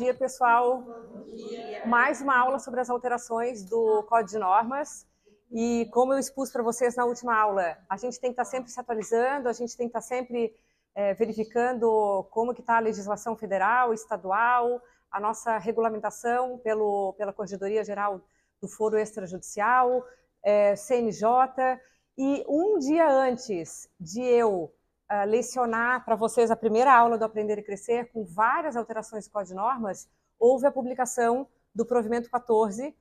dia, pessoal. Mais uma aula sobre as alterações do Código de Normas. E como eu expus para vocês na última aula, a gente tem que estar sempre se atualizando, a gente tem que estar sempre verificando como que está a legislação federal, estadual, a nossa regulamentação pela Corregedoria Geral do Foro Extrajudicial, CNJ. E um dia antes de eu lecionar para vocês a primeira aula do Aprender e Crescer, com várias alterações do Código de Normas, houve a publicação do provimento 14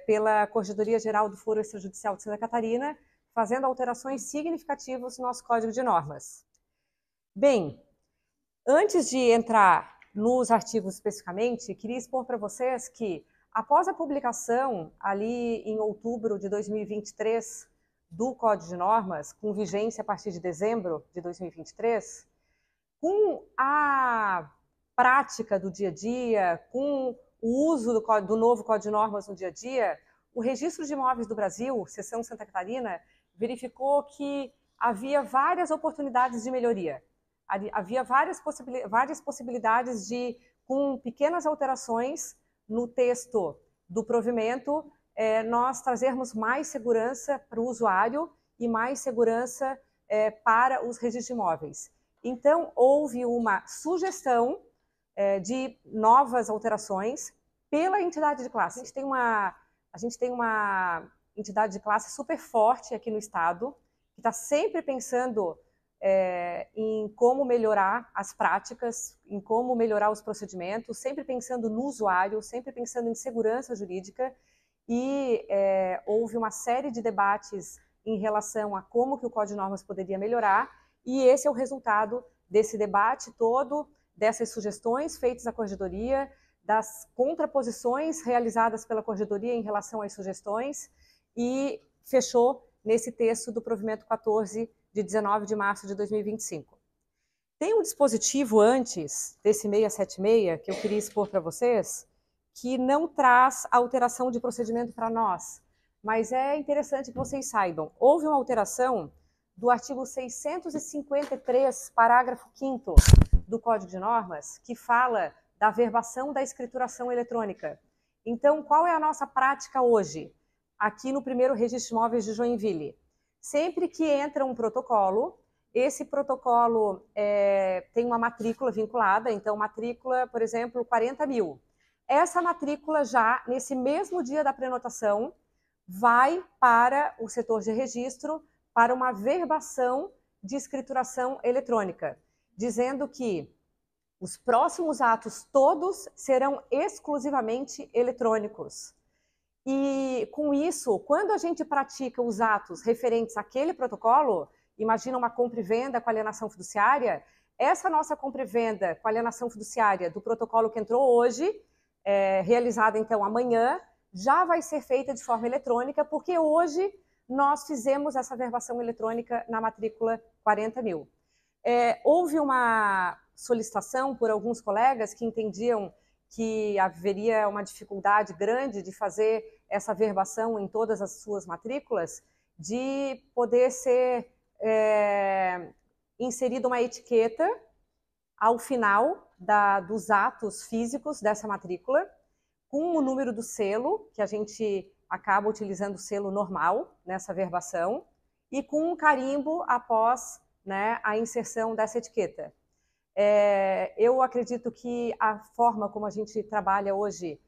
pela Corregedoria Geral do Foro Extrajudicial de Santa Catarina, fazendo alterações significativas no nosso Código de Normas. Bem, antes de entrar nos artigos especificamente, queria expor para vocês que, após a publicação, ali em outubro de 2023, do Código de Normas, com vigência a partir de dezembro de 2023, com a prática do dia a dia, com o uso do novo Código de Normas no dia a dia, o Registro de Imóveis do Brasil, Seção Santa Catarina, verificou que havia várias oportunidades de melhoria. Havia várias possibilidades de, com pequenas alterações no texto do provimento, nós trazermos mais segurança para o usuário e mais segurança para os registros de imóveis. Então, houve uma sugestão de novas alterações pela entidade de classe. A gente tem uma entidade de classe super forte aqui no estado, que está sempre pensando em como melhorar as práticas, em como melhorar os procedimentos, sempre pensando no usuário, sempre pensando em segurança jurídica, e houve uma série de debates em relação a como que o Código de Normas poderia melhorar, e esse é o resultado desse debate todo, dessas sugestões feitas à Corregedoria, das contraposições realizadas pela Corregedoria em relação às sugestões, e fechou nesse texto do provimento 14 de 19 de março de 2025. Tem um dispositivo antes desse 676 que eu queria expor para vocês, que não traz alteração de procedimento para nós, mas é interessante que vocês saibam. Houve uma alteração do artigo 653, parágrafo 5º do Código de Normas, que fala da averbação da escrituração eletrônica. Então, qual é a nossa prática hoje, aqui no primeiro Registro de Imóveis de Joinville? Sempre que entra um protocolo, esse protocolo tem uma matrícula vinculada, então matrícula, por exemplo, 40 mil. Essa matrícula já, nesse mesmo dia da prenotação, vai para o setor de registro para uma verbação de escrituração eletrônica, dizendo que os próximos atos todos serão exclusivamente eletrônicos. E com isso, quando a gente pratica os atos referentes àquele protocolo, imagina uma compra e venda com alienação fiduciária, essa nossa compra e venda com alienação fiduciária do protocolo que entrou hoje, realizada então amanhã, já vai ser feita de forma eletrônica, porque hoje nós fizemos essa verbação eletrônica na matrícula 40 mil. Houve uma solicitação por alguns colegas que entendiam que haveria uma dificuldade grande de fazer essa verbação em todas as suas matrículas, de poder ser inserida uma etiqueta ao final dos atos físicos dessa matrícula, com o número do selo, que a gente acaba utilizando o selo normal nessa verbação, e com um carimbo após, né, a inserção dessa etiqueta. Eu acredito que a forma como a gente trabalha hoje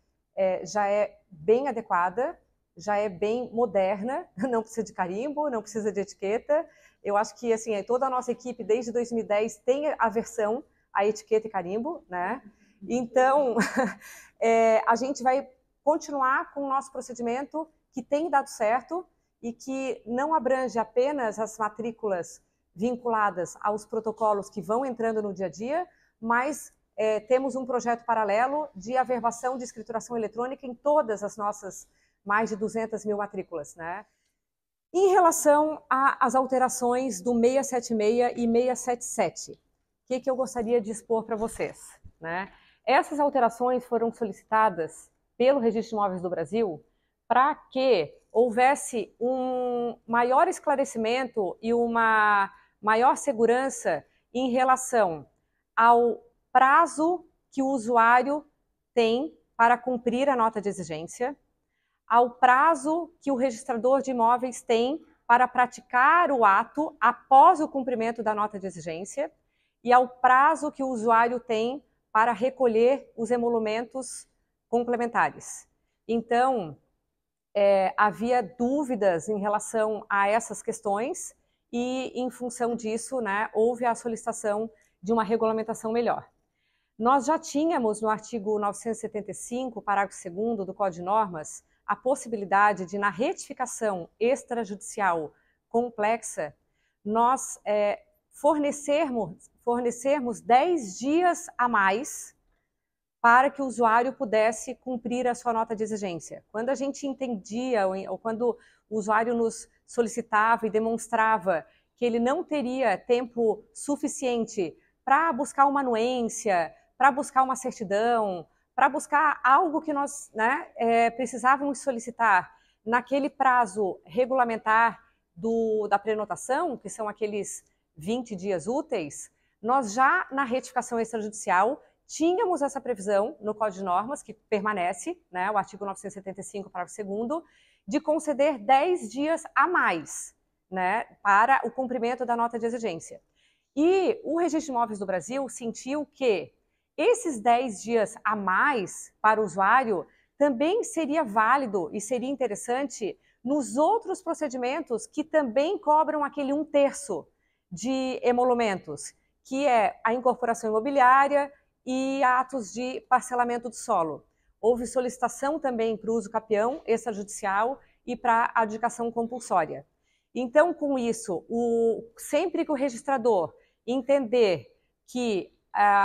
já é bem adequada, já é bem moderna, não precisa de carimbo, não precisa de etiqueta. Eu acho que assim, toda a nossa equipe, desde 2010, tem aversão a etiqueta e carimbo, né? Então, a gente vai continuar com o nosso procedimento que tem dado certo e que não abrange apenas as matrículas vinculadas aos protocolos que vão entrando no dia a dia, mas temos um projeto paralelo de averbação de escrituração eletrônica em todas as nossas mais de 200 mil matrículas, né? Em relação às alterações do 676 e 677, o que eu gostaria de expor para vocês, né? Essas alterações foram solicitadas pelo Registro de Imóveis do Brasil para que houvesse um maior esclarecimento e uma maior segurança em relação ao prazo que o usuário tem para cumprir a nota de exigência, ao prazo que o registrador de imóveis tem para praticar o ato após o cumprimento da nota de exigência e ao prazo que o usuário tem para recolher os emolumentos complementares. Então, havia dúvidas em relação a essas questões e, em função disso, né, houve a solicitação de uma regulamentação melhor. Nós já tínhamos no artigo 975, parágrafo 2º do Código de Normas, a possibilidade de, na retificação extrajudicial complexa, nós fornecermos 10 dias a mais para que o usuário pudesse cumprir a sua nota de exigência. Quando a gente entendia, ou quando o usuário nos solicitava e demonstrava que ele não teria tempo suficiente para buscar uma anuência, para buscar uma certidão, para buscar algo que nós precisávamos solicitar naquele prazo regulamentar da prenotação, que são aqueles 20 dias úteis, nós já na retificação extrajudicial tínhamos essa previsão no Código de Normas, que permanece, né, o artigo 975, parágrafo 2º, de conceder 10 dias a mais, né, para o cumprimento da nota de exigência. E o Registro de Imóveis do Brasil sentiu que esses 10 dias a mais para o usuário também seria válido e seria interessante nos outros procedimentos que também cobram aquele 1/3 de emolumentos, que é a incorporação imobiliária e atos de parcelamento do solo. Houve solicitação também para o uso capião extrajudicial e para a adjudicação compulsória. Então, com isso, sempre que o registrador entender que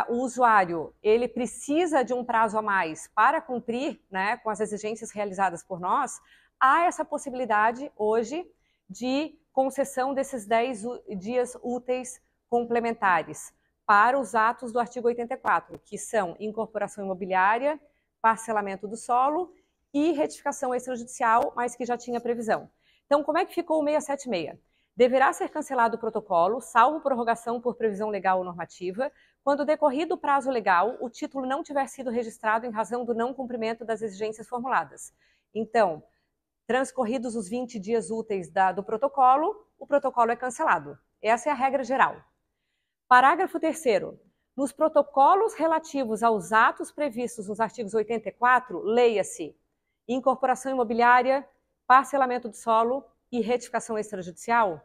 o usuário ele precisa de um prazo a mais para cumprir, né, com as exigências realizadas por nós, há essa possibilidade hoje de concessão desses 10 dias úteis complementares para os atos do artigo 84, que são incorporação imobiliária, parcelamento do solo e retificação extrajudicial, mas que já tinha previsão. Então, como é que ficou o 676? Deverá ser cancelado o protocolo, salvo prorrogação por previsão legal ou normativa, quando decorrido o prazo legal, o título não tiver sido registrado em razão do não cumprimento das exigências formuladas. Então, transcorridos os 20 dias úteis do protocolo, o protocolo é cancelado. Essa é a regra geral. Parágrafo 3º. Nos protocolos relativos aos atos previstos nos artigos 84, leia-se incorporação imobiliária, parcelamento do solo e retificação extrajudicial,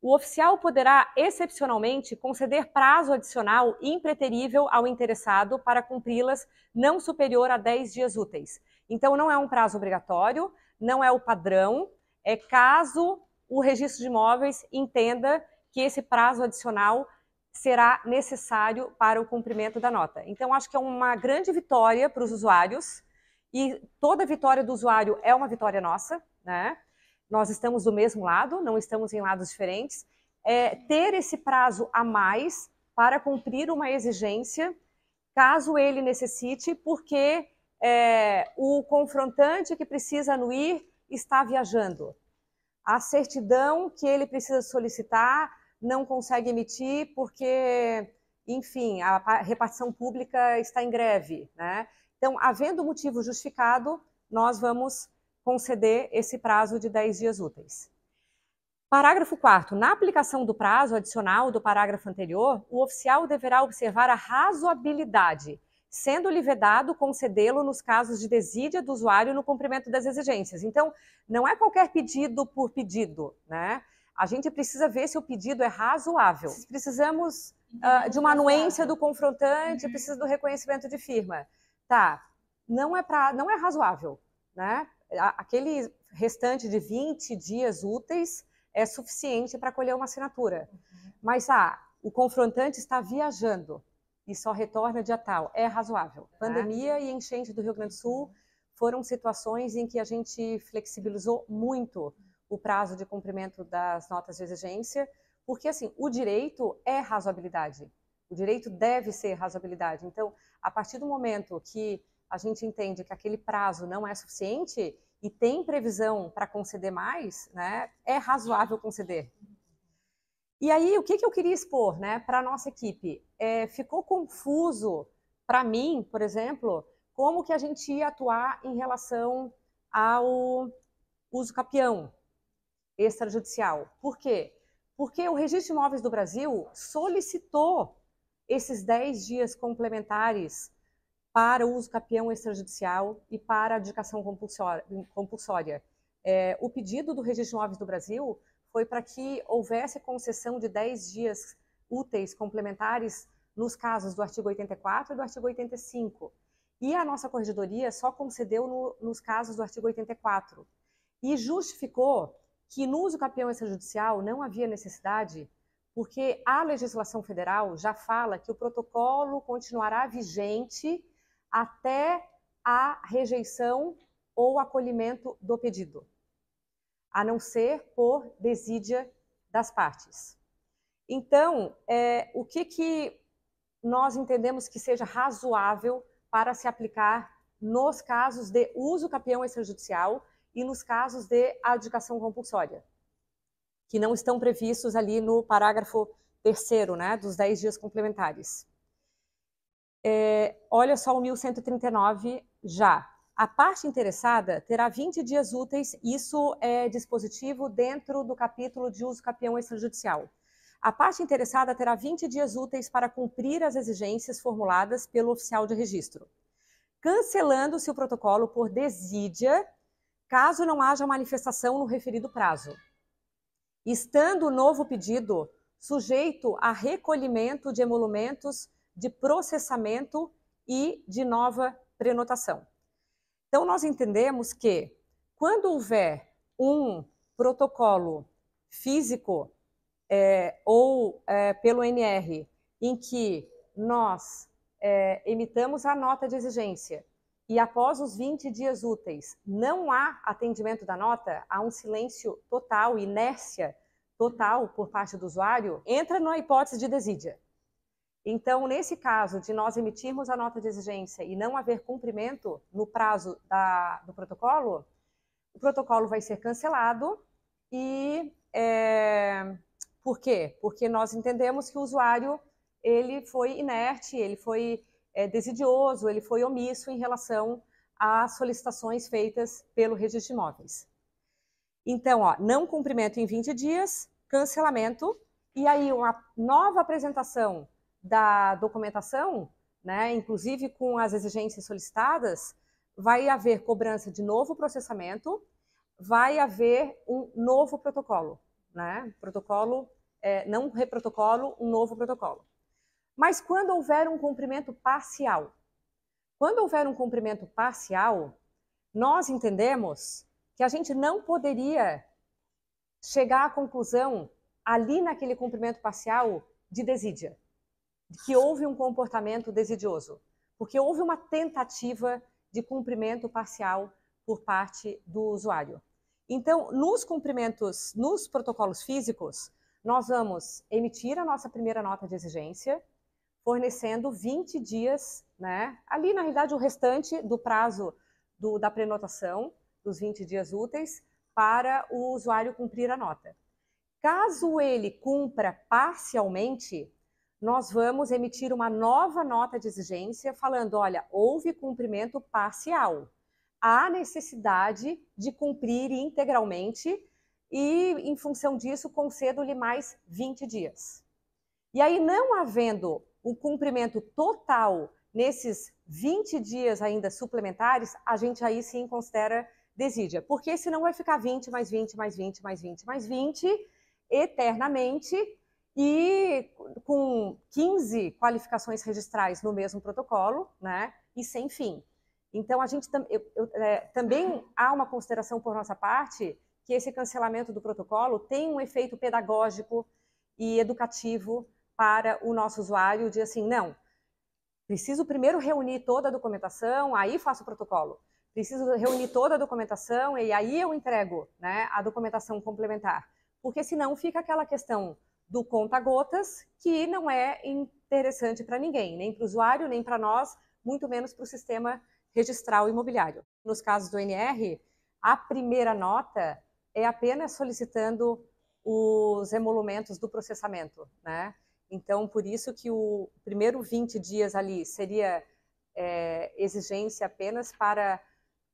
o oficial poderá, excepcionalmente, conceder prazo adicional impreterível ao interessado para cumpri-las não superior a 10 dias úteis. Então, não é um prazo obrigatório, não é o padrão, é caso o registro de imóveis entenda que esse prazo adicional será necessário para o cumprimento da nota. Então, acho que é uma grande vitória para os usuários, e toda vitória do usuário é uma vitória nossa, né? Nós estamos do mesmo lado, não estamos em lados diferentes. Ter esse prazo a mais para cumprir uma exigência, caso ele necessite, porque o confrontante que precisa anuir está viajando. A certidão que ele precisa solicitar não consegue emitir porque, enfim, a repartição pública está em greve, né? Então, havendo motivo justificado, nós vamos conceder esse prazo de 10 dias úteis. Parágrafo 4º. Na aplicação do prazo adicional do parágrafo anterior, o oficial deverá observar a razoabilidade, sendo-lhe vedado concedê-lo nos casos de desídia do usuário no cumprimento das exigências. Então, não é qualquer pedido por pedido, né? A gente precisa ver se o pedido é razoável. Precisamos de uma anuência do confrontante, precisa do reconhecimento de firma. Tá, não é razoável, né? Aquele restante de 20 dias úteis é suficiente para colher uma assinatura. Mas o confrontante está viajando e só retorna dia tal. É razoável. Pandemia e enchente do Rio Grande do Sul foram situações em que a gente flexibilizou muito o prazo de cumprimento das notas de exigência, porque assim, o direito é razoabilidade. O direito deve ser razoabilidade. Então, a partir do momento que a gente entende que aquele prazo não é suficiente e tem previsão para conceder mais, né, é razoável conceder. E aí, o que eu queria expor, né, para a nossa equipe? Ficou confuso, para mim, por exemplo, como que a gente ia atuar em relação ao uso capião extrajudicial. Por quê? Porque o Registro de Imóveis do Brasil solicitou esses 10 dias complementares para o uso capião extrajudicial e para a adjudicação compulsória. O pedido do Registro de Imóveis do Brasil foi para que houvesse concessão de 10 dias úteis complementares nos casos do artigo 84 e do artigo 85. E a nossa corregedoria só concedeu nos casos do artigo 84. E justificou que no uso capião extrajudicial não havia necessidade, porque a legislação federal já fala que o protocolo continuará vigente até a rejeição ou acolhimento do pedido, a não ser por desídia das partes. Então, o que nós entendemos que seja razoável para se aplicar nos casos de uso capião extrajudicial e nos casos de adjudicação compulsória, que não estão previstos ali no parágrafo 3º, né, dos 10 dias complementares. Olha só o 1139 já. A parte interessada terá 20 dias úteis, isso é dispositivo dentro do capítulo de uso capião extrajudicial. A parte interessada terá 20 dias úteis para cumprir as exigências formuladas pelo oficial de registro, cancelando-se o protocolo por desídia, caso não haja manifestação no referido prazo, estando o novo pedido sujeito a recolhimento de emolumentos de processamento e de nova prenotação. Então, nós entendemos que, quando houver um protocolo físico ou pelo NR, em que nós emitamos a nota de exigência e após os 20 dias úteis não há atendimento da nota, há um silêncio total, inércia total por parte do usuário, entra na hipótese de desídia. Então, nesse caso de nós emitirmos a nota de exigência e não haver cumprimento no prazo do protocolo, o protocolo vai ser cancelado e... por quê? Porque nós entendemos que o usuário ele foi inerte, ele foi desidioso, ele foi omisso em relação às solicitações feitas pelo Registro de Imóveis. Então, não cumprimento em 20 dias, cancelamento, e aí uma nova apresentação da documentação, né, inclusive com as exigências solicitadas, vai haver cobrança de novo processamento, vai haver um novo protocolo, né? Protocolo, não reprotocolo, um novo protocolo. Mas quando houver um cumprimento parcial, nós entendemos que a gente não poderia chegar à conclusão, ali naquele cumprimento parcial, de desídia, de que houve um comportamento desidioso, porque houve uma tentativa de cumprimento parcial por parte do usuário. Então, nos protocolos físicos, nós vamos emitir a nossa primeira nota de exigência, fornecendo 20 dias, né? Ali, na realidade, o restante do prazo da prenotação, dos 20 dias úteis, para o usuário cumprir a nota. Caso ele cumpra parcialmente, nós vamos emitir uma nova nota de exigência falando, olha, houve cumprimento parcial. Há necessidade de cumprir integralmente e, em função disso, concedo-lhe mais 20 dias. E aí, não havendo um cumprimento total nesses 20 dias ainda suplementares, a gente aí sim considera desídia, porque senão vai ficar 20, mais 20, mais 20, mais 20, mais 20, eternamente, e com 15 qualificações registrais no mesmo protocolo, né, e sem fim. Então, também há uma consideração por nossa parte que esse cancelamento do protocolo tem um efeito pedagógico e educativo para o nosso usuário, de assim, não, preciso primeiro reunir toda a documentação, aí faço o protocolo. Preciso reunir toda a documentação e aí eu entrego, né, a documentação complementar. Porque senão fica aquela questão do conta-gotas, que não é interessante para ninguém, nem para o usuário, nem para nós, muito menos para o sistema registral imobiliário. Nos casos do NR, a primeira nota é apenas solicitando os emolumentos do processamento, né? Então, por isso que o primeiro 20 dias ali seria exigência apenas para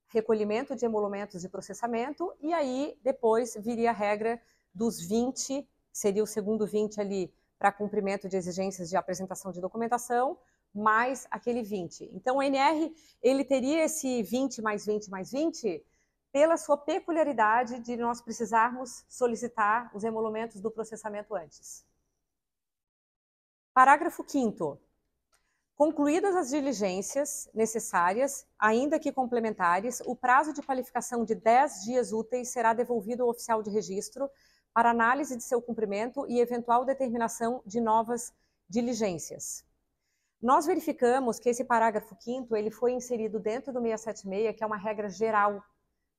recolhimento de emolumentos de processamento, e aí depois viria a regra dos 20, seria o segundo 20 ali para cumprimento de exigências de apresentação de documentação, mais aquele 20. Então o NR, ele teria esse 20 mais 20 mais 20 pela sua peculiaridade de nós precisarmos solicitar os emolumentos do processamento antes. Parágrafo 5º. Concluídas as diligências necessárias, ainda que complementares, o prazo de qualificação de 10 dias úteis será devolvido ao oficial de registro para análise de seu cumprimento e eventual determinação de novas diligências. Nós verificamos que esse parágrafo 5º ele foi inserido dentro do 676, que é uma regra geral,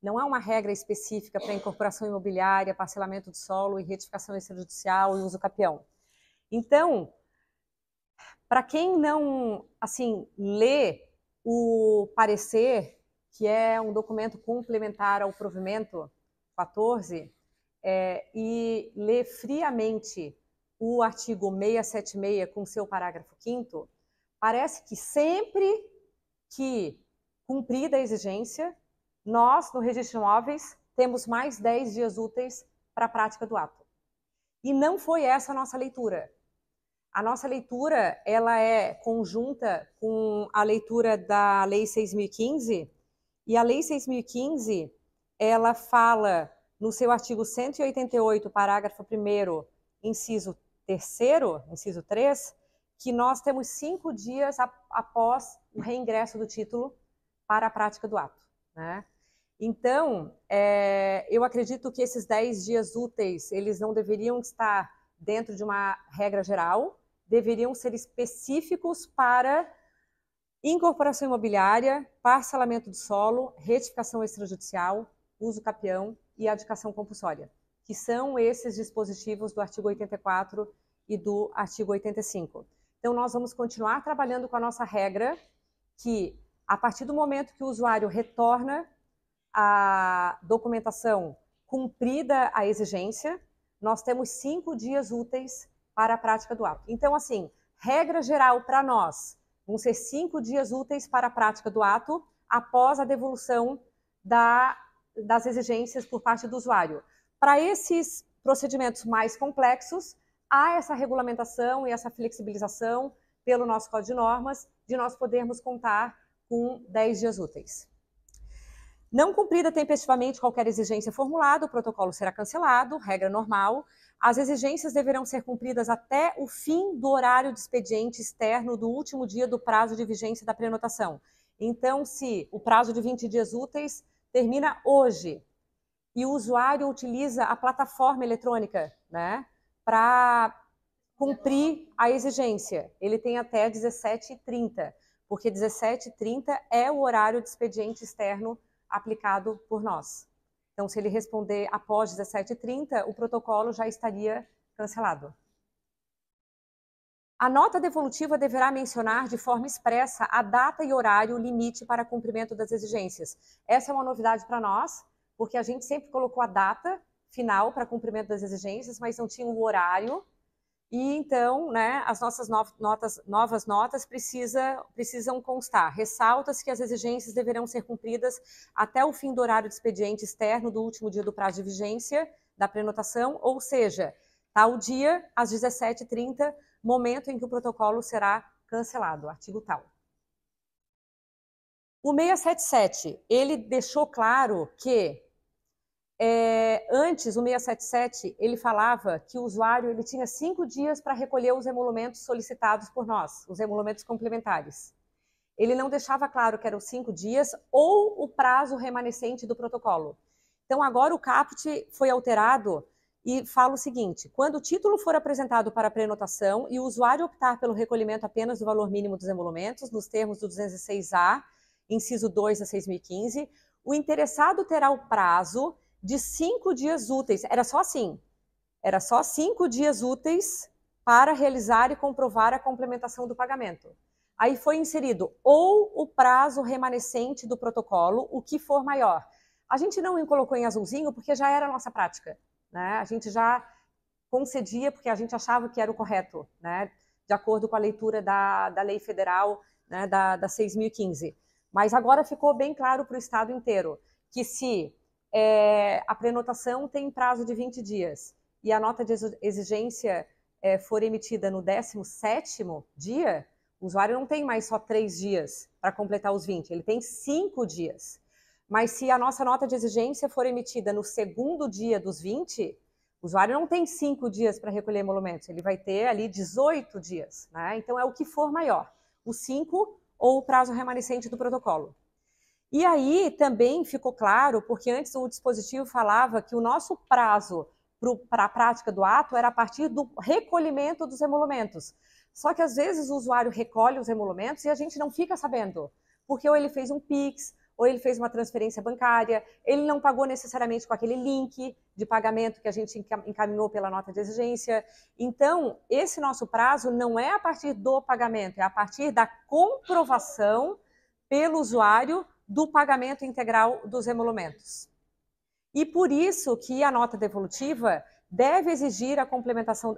não é uma regra específica para incorporação imobiliária, parcelamento de solo e retificação extrajudicial e uso capião. Então, para quem não, assim, lê o parecer, que é um documento complementar ao provimento 14, e lê friamente o artigo 676 com seu parágrafo 5º, parece que sempre que cumprida a exigência, nós, no Registro de Imóveis, temos mais 10 dias úteis para a prática do ato. E não foi essa a nossa leitura. A nossa leitura, ela é conjunta com a leitura da Lei 6.015, e a Lei 6.015, ela fala, no seu artigo 188, parágrafo 1º, inciso 3º, inciso 3, que nós temos 5 dias após o reingresso do título para a prática do ato, né? Então, eu acredito que esses 10 dias úteis, eles não deveriam estar dentro de uma regra geral, deveriam ser específicos para incorporação imobiliária, parcelamento do solo, retificação extrajudicial, uso capião e adjudicação compulsória, que são esses dispositivos do artigo 84 e do artigo 85. Então, nós vamos continuar trabalhando com a nossa regra, que a partir do momento que o usuário retorna a documentação cumprida a exigência, nós temos 5 dias úteis para a prática do ato. Então, assim, regra geral para nós, vão ser 5 dias úteis para a prática do ato após a devolução das exigências por parte do usuário. Para esses procedimentos mais complexos, há essa regulamentação e essa flexibilização pelo nosso Código de Normas, de nós podermos contar com 10 dias úteis. Não cumprida tempestivamente qualquer exigência formulada, o protocolo será cancelado, regra normal. As exigências deverão ser cumpridas até o fim do horário de expediente externo do último dia do prazo de vigência da prenotação. Então, se o prazo de 20 dias úteis termina hoje e o usuário utiliza a plataforma eletrônica, né, para cumprir a exigência, ele tem até 17h30, porque 17h30 é o horário de expediente externo aplicado por nós. Então, se ele responder após 17h30, o protocolo já estaria cancelado. A nota devolutiva deverá mencionar de forma expressa a data e horário limite para cumprimento das exigências. Essa é uma novidade para nós, porque a gente sempre colocou a data final para cumprimento das exigências, mas não tinha o horário. E então, né, as nossas novas notas precisam constar. Ressalta-se que as exigências deverão ser cumpridas até o fim do horário de expediente externo do último dia do prazo de vigência da prenotação, ou seja, tal dia, às 17h30, momento em que o protocolo será cancelado, artigo tal. O 677, ele deixou claro que antes, o 677, ele falava que o usuário ele tinha 5 dias para recolher os emolumentos solicitados por nós, os emolumentos complementares. Ele não deixava claro que eram 5 dias ou o prazo remanescente do protocolo. Então, agora o caput foi alterado e fala o seguinte: quando o título for apresentado para prenotação e o usuário optar pelo recolhimento apenas do valor mínimo dos emolumentos, nos termos do 206A, inciso 2 da 6.015, o interessado terá o prazo de 5 dias úteis, era só assim, era só 5 dias úteis para realizar e comprovar a complementação do pagamento. Aí foi inserido ou o prazo remanescente do protocolo, o que for maior. A gente não colocou em azulzinho porque já era a nossa prática, né? A gente já concedia porque a gente achava que era o correto, né? de acordo com a leitura da lei federal, né, da 6.015. Mas agora ficou bem claro para o Estado inteiro que se a prenotação tem prazo de 20 dias e a nota de exigência for emitida no 17º dia, o usuário não tem mais só 3 dias para completar os 20, ele tem 5 dias. Mas se a nossa nota de exigência for emitida no 2º dia dos 20, o usuário não tem 5 dias para recolher emolumentos, ele vai ter ali 18 dias. Né? Então é o que for maior, o 5 ou o prazo remanescente do protocolo. E aí também ficou claro, porque antes o dispositivo falava que o nosso prazo para a prática do ato era a partir do recolhimento dos emolumentos. Só que às vezes o usuário recolhe os emolumentos e a gente não fica sabendo, porque ou ele fez um Pix, ou ele fez uma transferência bancária, ele não pagou necessariamente com aquele link de pagamento que a gente encaminhou pela nota de exigência. Então, esse nosso prazo não é a partir do pagamento, é a partir da comprovação pelo usuário do pagamento integral dos emolumentos. E por isso que a nota devolutiva deve exigir a complementação,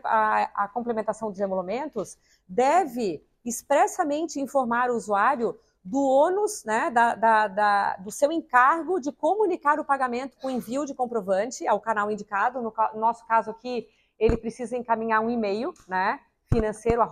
a complementação dos emolumentos, deve expressamente informar o usuário do ônus, né, do seu encargo de comunicar o pagamento com envio de comprovante ao canal indicado. No nosso caso aqui, ele precisa encaminhar um e-mail, né, financeiro,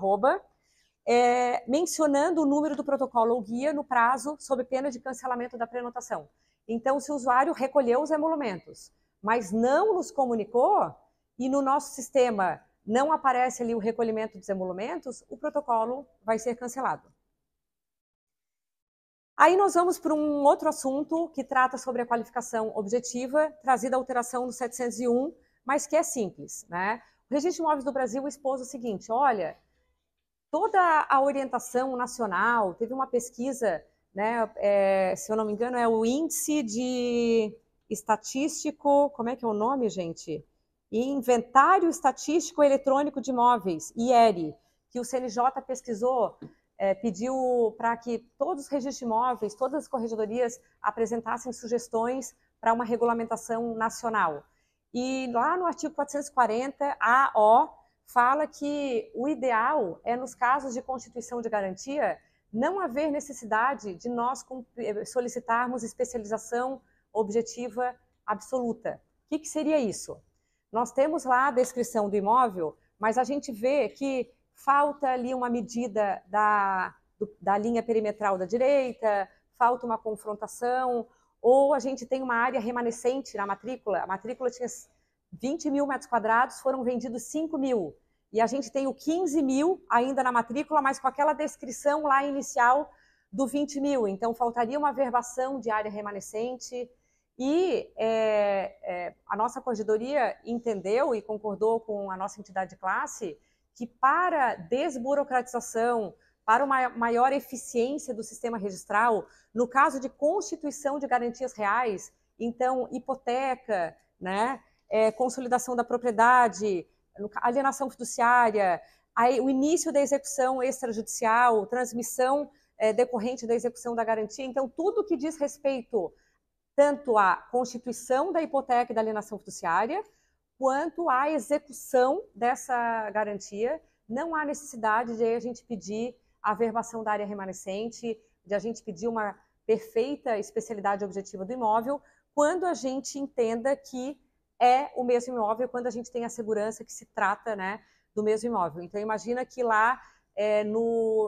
mencionando o número do protocolo ou guia no prazo, sob pena de cancelamento da prenotação. Então, se o usuário recolheu os emolumentos, mas não nos comunicou, e no nosso sistema não aparece ali o recolhimento dos emolumentos, o protocolo vai ser cancelado. Aí nós vamos para um outro assunto que trata sobre a qualificação objetiva, trazida a alteração no 701, mas que é simples, né? O Registro de Imóveis do Brasil expôs o seguinte: olha, toda a orientação nacional, teve uma pesquisa, né, se eu não me engano, é o Índice de Estatístico, como é que é o nome, gente? Inventário Estatístico Eletrônico de Imóveis, IERI, que o CNJ pesquisou, pediu para que todos os registros de imóveis, todas as corregedorias apresentassem sugestões para uma regulamentação nacional. E lá no artigo 440, AO, fala que o ideal é, nos casos de constituição de garantia, não haver necessidade de nós solicitarmos especialização objetiva absoluta. O que seria isso? Nós temos lá a descrição do imóvel, mas a gente vê que falta ali uma medida da linha perimetral da direita, falta uma confrontação, ou a gente tem uma área remanescente na matrícula, a matrícula tinha 20 mil metros quadrados, foram vendidos 5 mil, e a gente tem o 15 mil ainda na matrícula, mas com aquela descrição lá inicial do 20 mil, então faltaria uma verbação de área remanescente, e a nossa corregedoria entendeu e concordou com a nossa entidade de classe que para desburocratização, para uma maior eficiência do sistema registral, no caso de constituição de garantias reais, então hipoteca, né, consolidação da propriedade, alienação fiduciária, o início da execução extrajudicial, transmissão decorrente da execução da garantia, então tudo que diz respeito tanto à constituição da hipoteca e da alienação fiduciária, quanto à execução dessa garantia, não há necessidade de a gente pedir a verbação da área remanescente, de a gente pedir uma perfeita especialidade objetiva do imóvel, quando a gente entenda que é o mesmo imóvel, quando a gente tem a segurança que se trata, né, do mesmo imóvel. Então, imagina que lá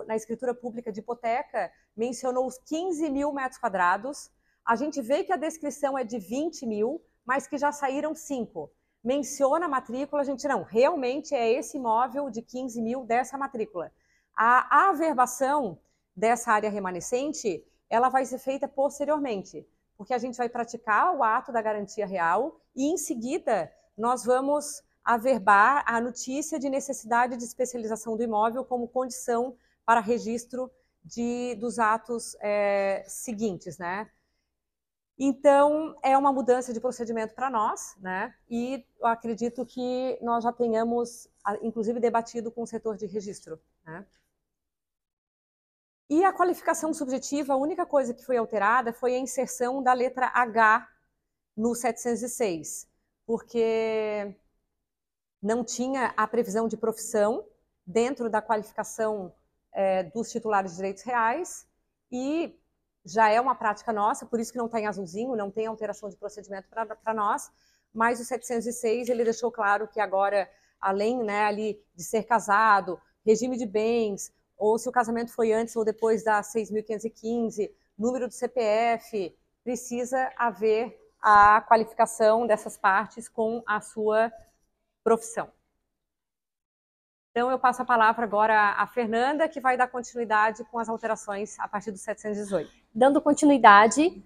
na escritura pública de hipoteca mencionou os 15 mil metros quadrados, a gente vê que a descrição é de 20 mil, mas que já saíram 5. Menciona a matrícula, a gente não, realmente é esse imóvel de 15 mil dessa matrícula. A averbação dessa área remanescente, ela vai ser feita posteriormente, porque a gente vai praticar o ato da garantia real e, em seguida, nós vamos averbar a notícia de necessidade de especialização do imóvel como condição para registro dos atos seguintes, né? Então, é uma mudança de procedimento para nós, né? E eu acredito que nós já tenhamos, inclusive, debatido com o setor de registro, né? E a qualificação subjetiva, a única coisa que foi alterada foi a inserção da letra H no 706, porque não tinha a previsão de profissão dentro da qualificação dos titulares de direitos reais, e já é uma prática nossa, por isso que não está em azulzinho, não tem alteração de procedimento para nós, mas o 706 ele deixou claro que agora, além, né, ali de ser casado, regime de bens, ou se o casamento foi antes ou depois da 6.515, número do CPF, precisa haver a qualificação dessas partes com a sua profissão. Então, eu passo a palavra agora à Fernanda, que vai dar continuidade com as alterações a partir do 718. Dando continuidade,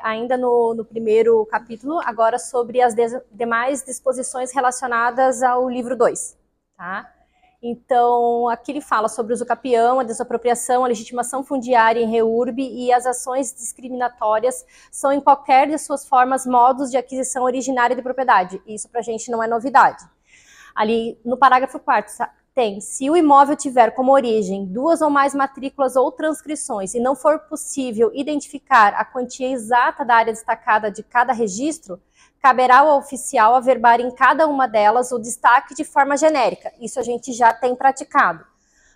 ainda no primeiro capítulo, agora sobre as demais disposições relacionadas ao livro 2. Tá? Então, aqui ele fala sobre o uso capião, a desapropriação, a legitimação fundiária em reurb e as ações discriminatórias são em qualquer de suas formas modos de aquisição originária de propriedade. Isso para a gente não é novidade. Ali no parágrafo 4º tem, se o imóvel tiver como origem 2 ou mais matrículas ou transcrições e não for possível identificar a quantia exata da área destacada de cada registro, caberá ao oficial averbar em cada uma delas o destaque de forma genérica. Isso a gente já tem praticado.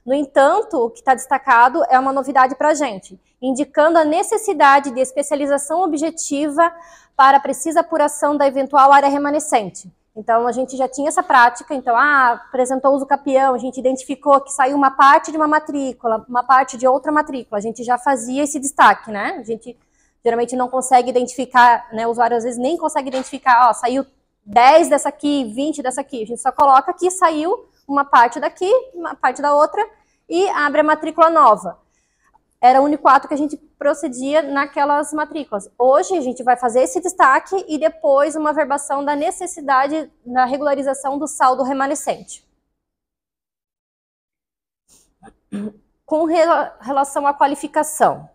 No entanto, o que está destacado é uma novidade para a gente, indicando a necessidade de especialização objetiva para a precisa apuração da eventual área remanescente. Então, a gente já tinha essa prática, então, apresentou o uso capião, a gente identificou que saiu uma parte de uma matrícula, uma parte de outra matrícula, a gente já fazia esse destaque, né? A gente geralmente não consegue identificar, né? O usuário às vezes nem consegue identificar, ó, saiu 10 dessa aqui, 20 dessa aqui, a gente só coloca que saiu uma parte daqui, uma parte da outra e abre a matrícula nova. Era o único ato que a gente procedia naquelas matrículas. Hoje a gente vai fazer esse destaque e depois uma averbação da necessidade da regularização do saldo remanescente. Com relação à qualificação,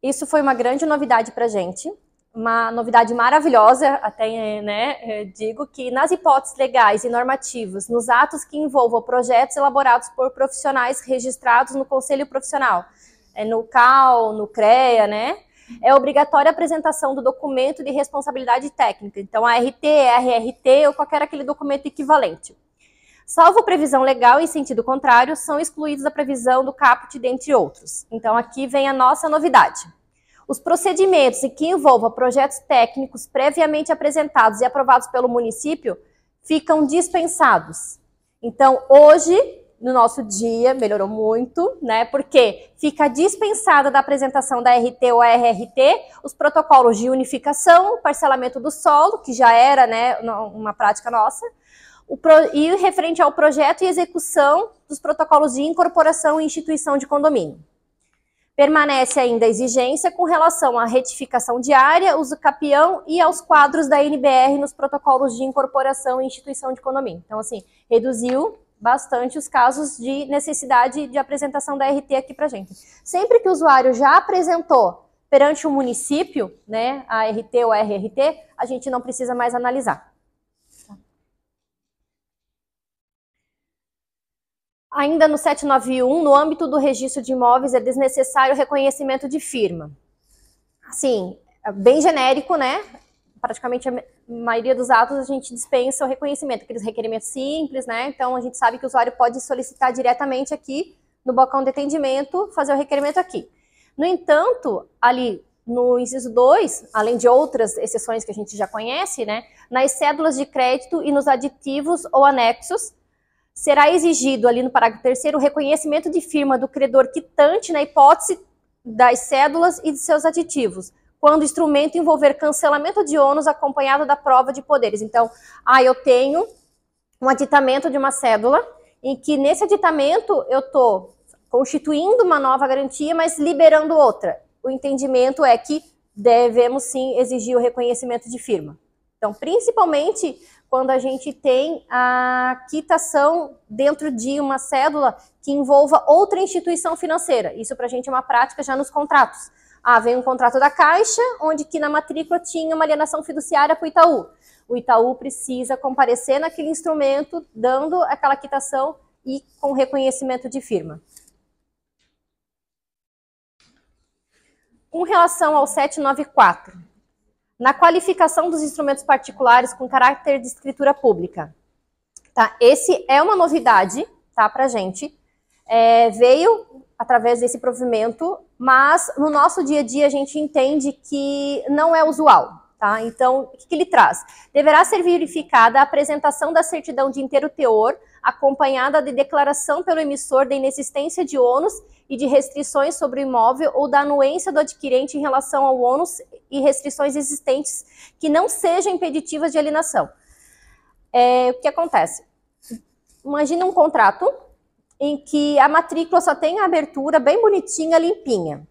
isso foi uma grande novidade para a gente, uma novidade maravilhosa, até, né, digo que nas hipóteses legais e normativas, nos atos que envolvam projetos elaborados por profissionais registrados no Conselho Profissional, no CAL, no CREA, né? É obrigatória a apresentação do documento de responsabilidade técnica, então ART, RRT ou qualquer aquele documento equivalente. Salvo previsão legal em sentido contrário, são excluídos a previsão do caput, dentre outros. Então aqui vem a nossa novidade. Os procedimentos que envolvam projetos técnicos previamente apresentados e aprovados pelo município ficam dispensados. Então hoje, no nosso dia, melhorou muito, né? Porque fica dispensada da apresentação da RT ou RRT os protocolos de unificação, parcelamento do solo, que já era, né, uma prática nossa, e referente ao projeto e execução dos protocolos de incorporação e instituição de condomínio. Permanece ainda a exigência com relação à retificação diária, uso capião e aos quadros da NBR nos protocolos de incorporação e instituição de condomínio. Então, assim, reduziu bastante os casos de necessidade de apresentação da RT aqui para a gente. Sempre que o usuário já apresentou perante o município, né, a RT ou a RRT, a gente não precisa mais analisar. Ainda no 791, no âmbito do registro de imóveis, é desnecessário o reconhecimento de firma. Assim, bem genérico, né? Praticamente a maioria dos atos a gente dispensa o reconhecimento, aqueles requerimentos simples, né? Então a gente sabe que o usuário pode solicitar diretamente aqui no balcão de atendimento, fazer o requerimento aqui. No entanto, ali no inciso 2, além de outras exceções que a gente já conhece, né? Nas cédulas de crédito e nos aditivos ou anexos, será exigido ali no parágrafo 3º o reconhecimento de firma do credor quitante na hipótese das cédulas e de seus aditivos, quando o instrumento envolver cancelamento de ônus acompanhado da prova de poderes. Então, eu tenho um aditamento de uma cédula, em que nesse aditamento eu estou constituindo uma nova garantia, mas liberando outra. O entendimento é que devemos sim exigir o reconhecimento de firma. Então, principalmente quando a gente tem a quitação dentro de uma cédula que envolva outra instituição financeira. Isso para a gente é uma prática já nos contratos. Vem um contrato da Caixa, onde que na matrícula tinha uma alienação fiduciária para o Itaú. O Itaú precisa comparecer naquele instrumento, dando aquela quitação e com reconhecimento de firma. Com relação ao 794, na qualificação dos instrumentos particulares com caráter de escritura pública. Tá? Esse é uma novidade, tá, pra gente. Veio através desse provimento, mas no nosso dia a dia a gente entende que não é usual, tá? Então, o que ele traz? Deverá ser verificada a apresentação da certidão de inteiro teor, acompanhada de declaração pelo emissor da inexistência de ônus e de restrições sobre o imóvel ou da anuência do adquirente em relação ao ônus e restrições existentes que não sejam impeditivas de alienação. O que acontece? Imagina um contrato em que a matrícula só tem a abertura bem bonitinha, limpinha.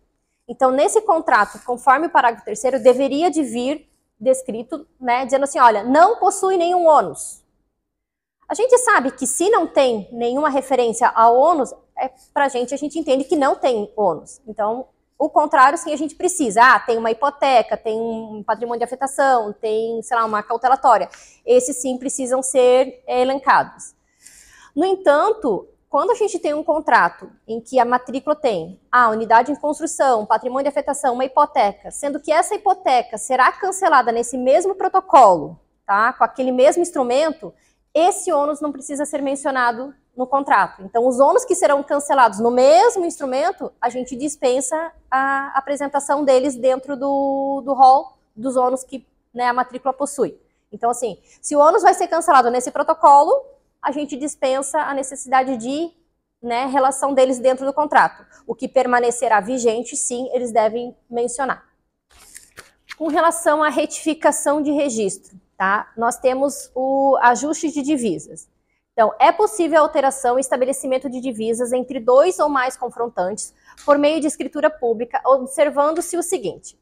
Então, nesse contrato, conforme o parágrafo 3º, deveria de vir descrito, né, dizendo assim, olha, não possui nenhum ônus. A gente sabe que se não tem nenhuma referência a ônus, pra gente, a gente entende que não tem ônus. Então, o contrário, sim, a gente precisa. Tem uma hipoteca, tem um patrimônio de afetação, tem, sei lá, uma cautelatória. Esses, sim, precisam ser elencados. No entanto, quando a gente tem um contrato em que a matrícula tem unidade em construção, patrimônio de afetação, uma hipoteca, sendo que essa hipoteca será cancelada nesse mesmo protocolo, tá, com aquele mesmo instrumento, esse ônus não precisa ser mencionado no contrato. Então, os ônus que serão cancelados no mesmo instrumento, a gente dispensa a apresentação deles dentro do rol dos ônus que, né, a matrícula possui. Então, assim, se o ônus vai ser cancelado nesse protocolo, a gente dispensa a necessidade de, né, relação deles dentro do contrato. O que permanecerá vigente, sim, eles devem mencionar. Com relação à retificação de registro, tá? Nós temos o ajuste de divisas. Então, é possível a alteração e estabelecimento de divisas entre 2 ou mais confrontantes por meio de escritura pública, observando-se o seguinte: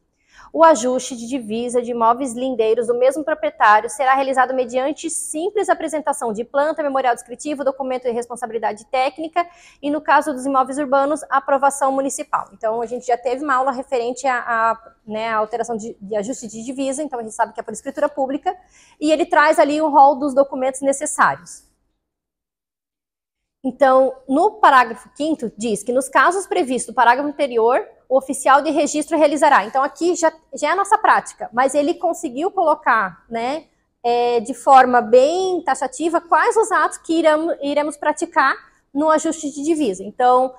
o ajuste de divisa de imóveis lindeiros do mesmo proprietário será realizado mediante simples apresentação de planta, memorial descritivo, documento de responsabilidade técnica e, no caso dos imóveis urbanos, aprovação municipal. Então, a gente já teve uma aula referente né, a alteração de ajuste de divisa, então a gente sabe que é por escritura pública, e ele traz ali o rol dos documentos necessários. Então, no parágrafo 5º, diz que nos casos previstos no parágrafo anterior, o oficial de registro realizará. Então, aqui já é a nossa prática, mas ele conseguiu colocar, né, de forma bem taxativa quais os atos que iremos praticar no ajuste de divisa. Então,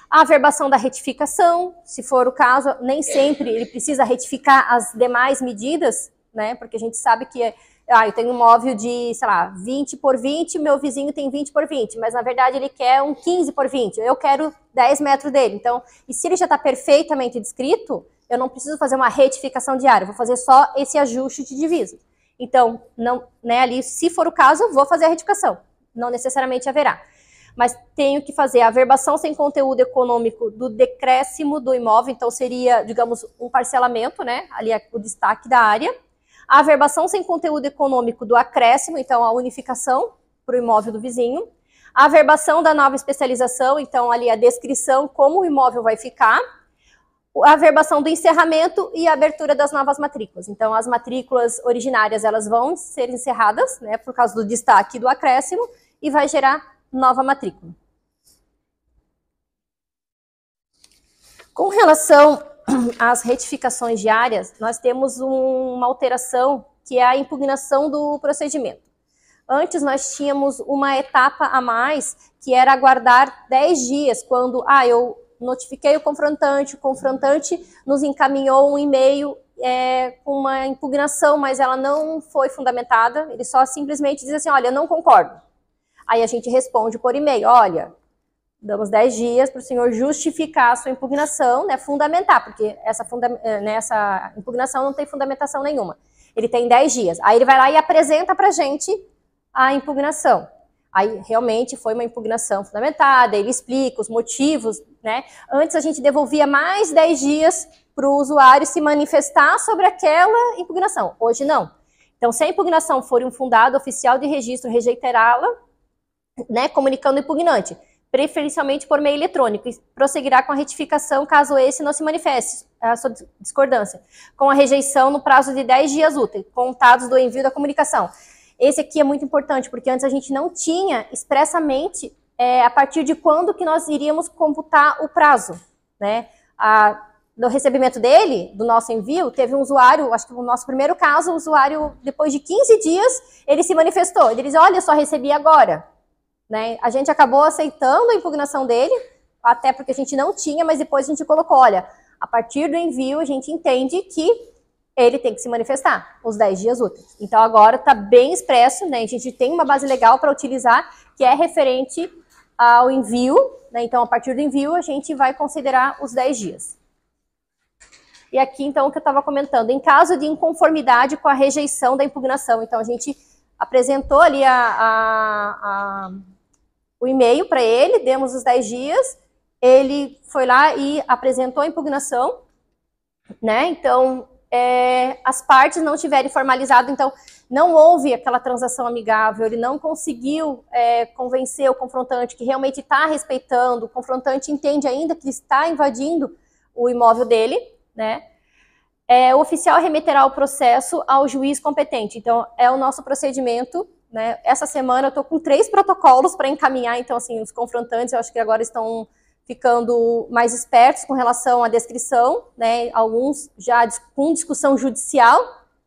a averbação da retificação, se for o caso, nem sempre ele precisa retificar as demais medidas, né, porque a gente sabe que eu tenho um móvel de, sei lá, 20 por 20, meu vizinho tem 20 por 20, mas na verdade ele quer um 15 por 20, eu quero 10 metros dele. Então, e se ele já está perfeitamente descrito, eu não preciso fazer uma retificação diária, vou fazer só esse ajuste de divisa. Então, não, né, ali, se for o caso, vou fazer a retificação, não necessariamente haverá. Mas tenho que fazer a averbação sem conteúdo econômico do decréscimo do imóvel, então seria, digamos, um parcelamento, né, ali é o destaque da área. A averbação sem conteúdo econômico do acréscimo, então a unificação para o imóvel do vizinho. A averbação da nova especialização, então ali a descrição, como o imóvel vai ficar. A averbação do encerramento e a abertura das novas matrículas. Então as matrículas originárias elas vão ser encerradas, né, por causa do destaque do acréscimo, e vai gerar nova matrícula. Com relação as retificações diárias, nós temos uma alteração que é a impugnação do procedimento. Antes nós tínhamos uma etapa a mais, que era aguardar 10 dias, quando eu notifiquei o confrontante nos encaminhou um e-mail com uma impugnação, mas ela não foi fundamentada, ele só simplesmente diz assim, olha, eu não concordo. Aí a gente responde por e-mail, olha, damos 10 dias para o senhor justificar a sua impugnação, né, fundamentar, porque essa impugnação não tem fundamentação nenhuma. Ele tem 10 dias. Aí ele vai lá e apresenta para a gente a impugnação. Aí realmente foi uma impugnação fundamentada, ele explica os motivos, né? Antes a gente devolvia mais 10 dias para o usuário se manifestar sobre aquela impugnação. Hoje não. Então, se a impugnação for infundada, o oficial de registro rejeitará-la, né, comunicando o impugnante, preferencialmente por meio eletrônico, e prosseguirá com a retificação caso esse não se manifeste a sua discordância, com a rejeição no prazo de 10 dias úteis, contados do envio da comunicação. Esse aqui é muito importante, porque antes a gente não tinha expressamente a partir de quando que nós iríamos computar o prazo, né? No recebimento dele, do nosso envio, teve um usuário, acho que no nosso primeiro caso, o usuário, depois de 15 dias, ele se manifestou. Ele disse, olha, eu só recebi agora. né? A gente acabou aceitando a impugnação dele, até porque a gente não tinha, mas depois a gente colocou, olha, a partir do envio a gente entende que ele tem que se manifestar, os 10 dias úteis. Então agora está bem expresso, né? A gente tem uma base legal para utilizar, que é referente ao envio, né? Então a partir do envio a gente vai considerar os 10 dias. E aqui então o que eu estava comentando, em caso de inconformidade com a rejeição da impugnação, então a gente apresentou ali o e-mail para ele, demos os 10 dias, ele foi lá e apresentou a impugnação, né? Então, as partes não tiverem formalizado, então não houve aquela transação amigável, ele não conseguiu convencer o confrontante que realmente está respeitando, o confrontante entende ainda que está invadindo o imóvel dele, né? O oficial remeterá o processo ao juiz competente. Então, é o nosso procedimento, né? Essa semana eu estou com 3 protocolos para encaminhar, então, assim, os confrontantes, eu acho que agora estão ficando mais espertos com relação à descrição, né? Alguns já com discussão judicial,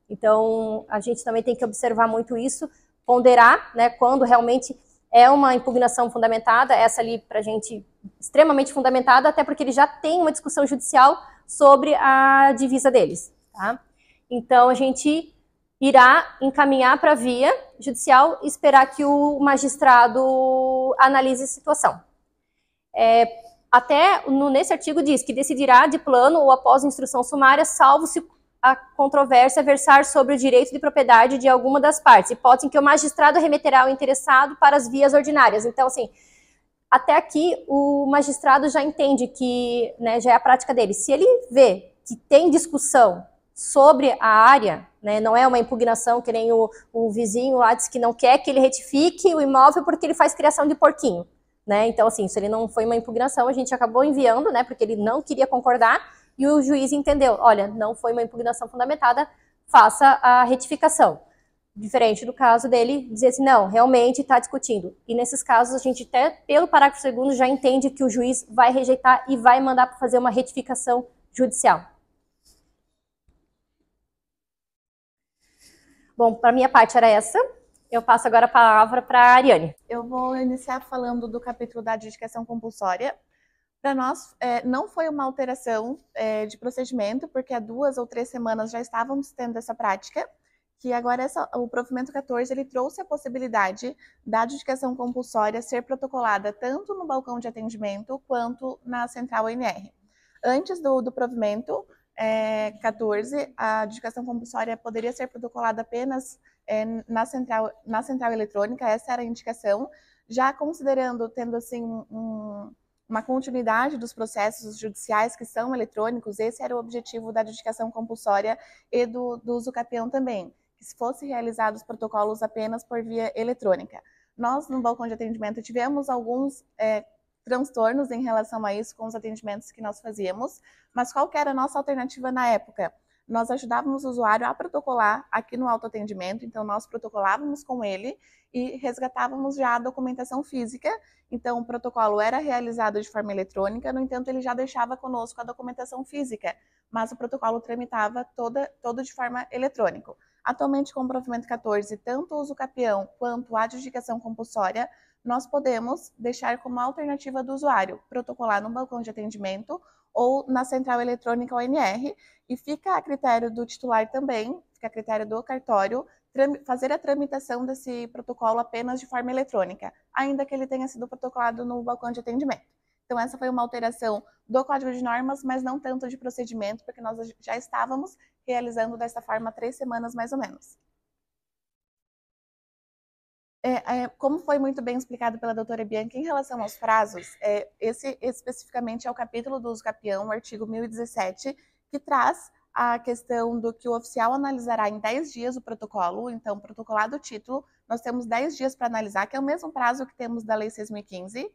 então a gente também tem que observar muito isso, ponderar, né? Quando realmente é uma impugnação fundamentada, essa ali para a gente extremamente fundamentada, até porque ele já tem uma discussão judicial sobre a divisa deles, tá? Então a gente irá encaminhar para a via judicial e esperar que o magistrado analise a situação. Até nesse artigo diz que decidirá de plano ou após instrução sumária, salvo se a controvérsia versar sobre o direito de propriedade de alguma das partes, hipótese em que o magistrado remeterá ao interessado para as vias ordinárias. Então, assim, até aqui o magistrado já entende que, né, já é a prática dele. Se ele vê que tem discussão sobre a área, né, não é uma impugnação que nem o vizinho lá diz que não quer que ele retifique o imóvel porque ele faz criação de porquinho. Né? Então, assim, se ele não foi uma impugnação, a gente acabou enviando, né, porque ele não queria concordar, e o juiz entendeu, olha, não foi uma impugnação fundamentada, faça a retificação. Diferente do caso dele dizer assim, não, realmente está discutindo. E nesses casos, a gente até, pelo parágrafo 2º, já entende que o juiz vai rejeitar e vai mandar para fazer uma retificação judicial. Bom, para minha parte era essa. Eu passo agora a palavra para a Ariane. Eu vou iniciar falando do capítulo da adjudicação compulsória. Para nós, não foi uma alteração de procedimento, porque há 2 ou 3 semanas já estávamos tendo essa prática, que agora o provimento 14 ele trouxe a possibilidade da adjudicação compulsória ser protocolada tanto no balcão de atendimento quanto na central ONR. Antes do provimento 14, a adjudicação compulsória poderia ser protocolada apenas na central eletrônica, essa era a indicação, já considerando, tendo assim uma continuidade dos processos judiciais que são eletrônicos, esse era o objetivo da adjudicação compulsória e do uso capião também, que se fossem realizados protocolos apenas por via eletrônica. Nós, no balcão de atendimento, tivemos alguns transtornos em relação a isso com os atendimentos que nós fazíamos, mas qual que era a nossa alternativa na época? Nós ajudávamos o usuário a protocolar aqui no autoatendimento, então nós protocolávamos com ele e resgatávamos já a documentação física, então o protocolo era realizado de forma eletrônica, no entanto ele já deixava conosco a documentação física, mas o protocolo tramitava todo de forma eletrônica. Atualmente com o provimento 14, tanto o uso capião quanto a adjudicação compulsória, nós podemos deixar como alternativa do usuário protocolar no balcão de atendimento ou na central eletrônica ONR, e fica a critério do titular também, fica a critério do cartório, fazer a tramitação desse protocolo apenas de forma eletrônica, ainda que ele tenha sido protocolado no balcão de atendimento. Então essa foi uma alteração do Código de Normas, mas não tanto de procedimento, porque nós já estávamos realizando dessa forma há 3 semanas mais ou menos. Como foi muito bem explicado pela doutora Bianca, em relação aos prazos, esse especificamente é o capítulo do uso capião, o artigo 1017, que traz a questão do que o oficial analisará em 10 dias o protocolo. Então, protocolado o título, nós temos 10 dias para analisar, que é o mesmo prazo que temos da Lei 6.015,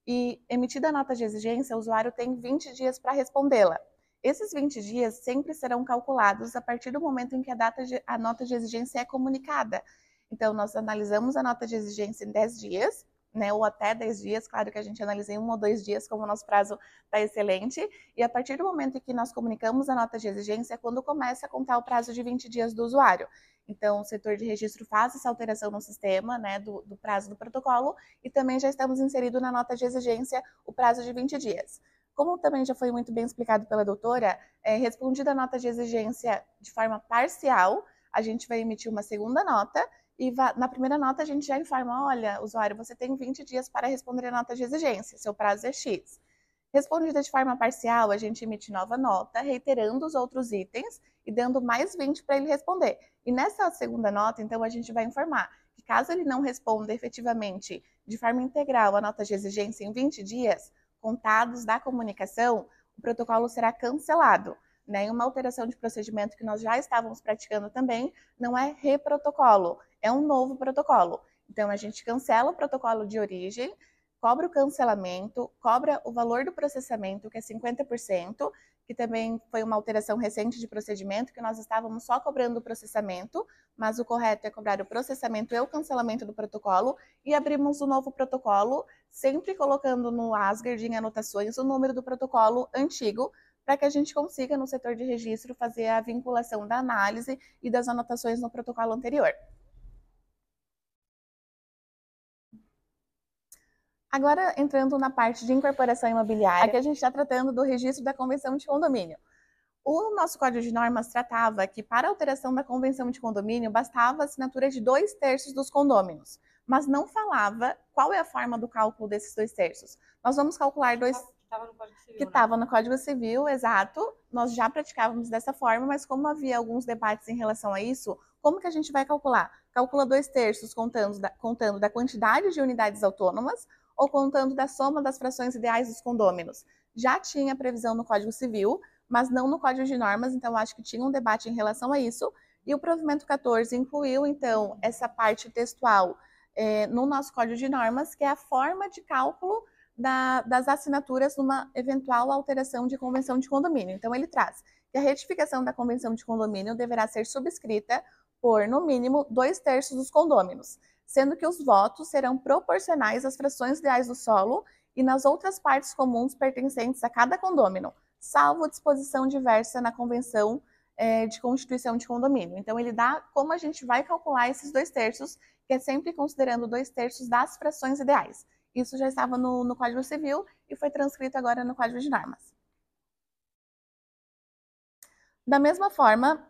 e emitida a nota de exigência, o usuário tem 20 dias para respondê-la. Esses 20 dias sempre serão calculados a partir do momento em que a nota de exigência é comunicada. Então, nós analisamos a nota de exigência em 10 dias, né, ou até 10 dias, claro que a gente analisa em 1 ou 2 dias, como o nosso prazo está excelente, e a partir do momento em que nós comunicamos a nota de exigência é quando começa a contar o prazo de 20 dias do usuário. Então, o setor de registro faz essa alteração no sistema, né, do prazo do protocolo, e também já estamos inseridos na nota de exigência o prazo de 20 dias. Como também já foi muito bem explicado pela doutora, respondida a nota de exigência de forma parcial, a gente vai emitir uma segunda nota, e na primeira nota a gente já informa, olha, usuário, você tem 20 dias para responder a nota de exigência, seu prazo é X. Respondida de forma parcial, a gente emite nova nota, reiterando os outros itens e dando mais 20 para ele responder. E nessa segunda nota, então, a gente vai informar que caso ele não responda efetivamente de forma integral a nota de exigência em 20 dias, contados da comunicação, o protocolo será cancelado. Né? Uma alteração de procedimento que nós já estávamos praticando também não é reprotocolo, é um novo protocolo. Então, a gente cancela o protocolo de origem, cobra o cancelamento, cobra o valor do processamento, que é 50%, que também foi uma alteração recente de procedimento, que nós estávamos só cobrando o processamento, mas o correto é cobrar o processamento e o cancelamento do protocolo, e abrimos um novo protocolo, sempre colocando no Asgard em anotações o número do protocolo antigo, para que a gente consiga, no setor de registro, fazer a vinculação da análise e das anotações no protocolo anterior. Agora, entrando na parte de incorporação imobiliária, aqui a gente está tratando do registro da convenção de condomínio. O nosso Código de Normas tratava que, para a alteração da convenção de condomínio, bastava a assinatura de 2/3 dos condôminos, mas não falava qual é a forma do cálculo desses 2/3. Nós vamos calcular que estava no Código Civil, exato. Nós já praticávamos dessa forma, mas como havia alguns debates em relação a isso, como que a gente vai calcular? Calcula 2/3 contando da quantidade de unidades autônomas ou contando da soma das frações ideais dos condôminos. Já tinha previsão no Código Civil, mas não no Código de Normas, então acho que tinha um debate em relação a isso. E o provimento 14 incluiu, então, essa parte textual no nosso Código de Normas, que é a forma de cálculo das assinaturas numa eventual alteração de convenção de condomínio. Então, ele traz que a retificação da convenção de condomínio deverá ser subscrita por, no mínimo, 2/3 dos condôminos, sendo que os votos serão proporcionais às frações ideais do solo e nas outras partes comuns pertencentes a cada condômino, salvo disposição diversa na convenção de constituição de condomínio. Então, ele dá como a gente vai calcular esses 2/3, que é sempre considerando 2/3 das frações ideais. Isso já estava no Código Civil e foi transcrito agora no Código de Normas. Da mesma forma,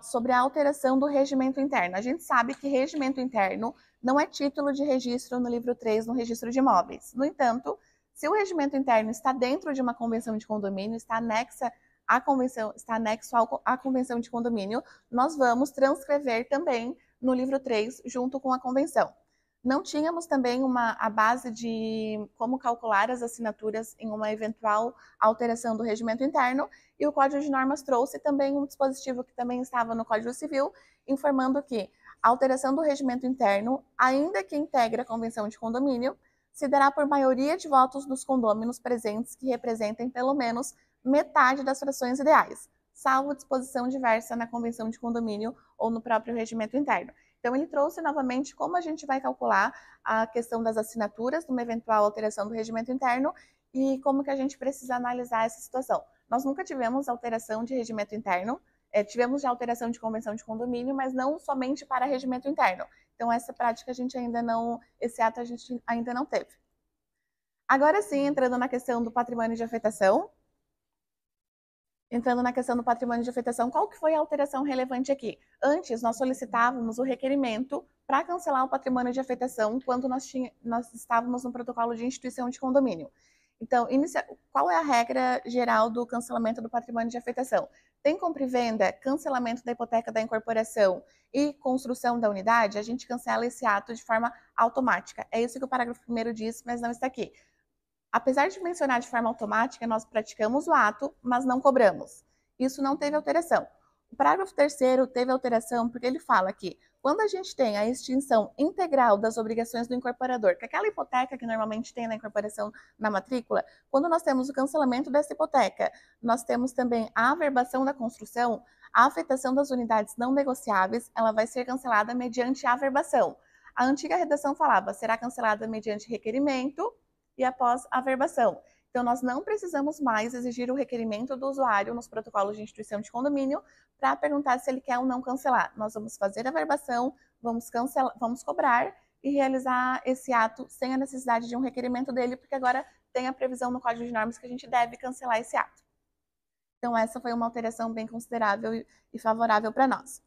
sobre a alteração do regimento interno. A gente sabe que regimento interno não é título de registro no livro 3, no registro de imóveis. No entanto, se o regimento interno está dentro de uma convenção de condomínio, está anexo à convenção de condomínio, nós vamos transcrever também no livro 3, junto com a convenção. Não tínhamos também a base de como calcular as assinaturas em uma eventual alteração do regimento interno, e o Código de Normas trouxe também um dispositivo que também estava no Código Civil, informando que a alteração do regimento interno, ainda que integre a convenção de condomínio, se dará por maioria de votos dos condôminos presentes que representem pelo menos metade das frações ideais, salvo disposição diversa na convenção de condomínio ou no próprio regimento interno. Então, ele trouxe novamente como a gente vai calcular a questão das assinaturas numa eventual alteração do regimento interno e como que a gente precisa analisar essa situação. Nós nunca tivemos alteração de regimento interno, tivemos já alteração de convenção de condomínio, mas não somente para regimento interno. Então, essa prática a gente ainda não, esse ato a gente ainda não teve. Agora sim, entrando na questão do patrimônio de afetação, qual que foi a alteração relevante aqui? Antes, nós solicitávamos o requerimento para cancelar o patrimônio de afetação quando nós estávamos no protocolo de instituição de condomínio. Então, qual é a regra geral do cancelamento do patrimônio de afetação? Tem compra e venda, cancelamento da hipoteca da incorporação e construção da unidade, a gente cancela esse ato de forma automática. É isso que o parágrafo 1º diz, mas não está aqui. Apesar de mencionar de forma automática, nós praticamos o ato, mas não cobramos. Isso não teve alteração. O parágrafo 3º teve alteração porque ele fala que quando a gente tem a extinção integral das obrigações do incorporador, que é aquela hipoteca que normalmente tem na incorporação na matrícula, quando nós temos o cancelamento dessa hipoteca, nós temos também a averbação da construção, a afetação das unidades não negociáveis, ela vai ser cancelada mediante averbação. A antiga redação falava, será cancelada mediante requerimento e após averbação. Então, nós não precisamos mais exigir o requerimento do usuário nos protocolos de instituição de condomínio para perguntar se ele quer ou não cancelar. Nós vamos fazer a verbação, vamos cobrar e realizar esse ato sem a necessidade de um requerimento dele, porque agora tem a previsão no Código de Normas que a gente deve cancelar esse ato. Então, essa foi uma alteração bem considerável e favorável para nós.